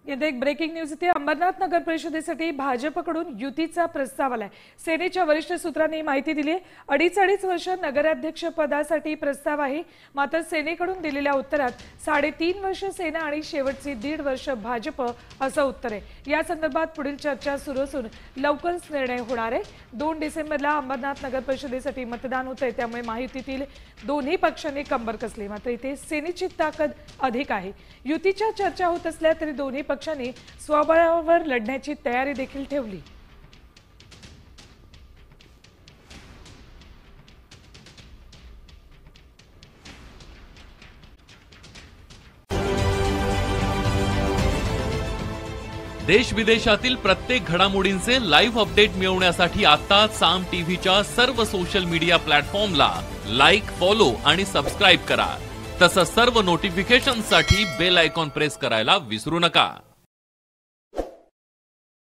येथे एक breaking news इथे अंबरनाथ नगर परिषदेसाठी भाजपकडून युतीचा प्रस्ताव आलाय। सेनेच्या वरिष्ठ सूत्रांनी माहिती दिली आहे। अडीच वर्ष नगराध्यक्ष पदासाठी प्रस्ताव आहे, मात्र सेनेकडून दिलेल्या उत्तरात 3.5 वर्ष सेना आणि शेवटची 1.5 वर्ष भाजप असं उत्तर आहे। या संदर्भात पुढील चर्चा सुरू असून लवकरच निर्णय होणार आहे। 2 डिसेंबरला अंबरनाथ नगर परिषदेसाठी मतदान होतंय, त्यामुळे महायुतीतील दोन्ही पक्षांनी कंबर कसली, मात्र इथे सेनेची ताकद अधिक आहे। युतीच्या चर्चा होत असल्या तरी दोन्ही पक्षांनी स्वबळावर लढण्याची तयारी देखील ठेवली। देश विदेशातील प्रत्येक घडामोडींचे लाईव्ह अपडेट मिळवण्यासाठी आता साम टीव्हीच्या सर्व सोशल मीडिया प्लॅटफॉर्मला लाईक, फॉलो आणि सबस्क्राइब करा। तसंच सर्व नोटिफिकेशनसाठी बेल आयकॉन प्रेस करायला विसरू नका।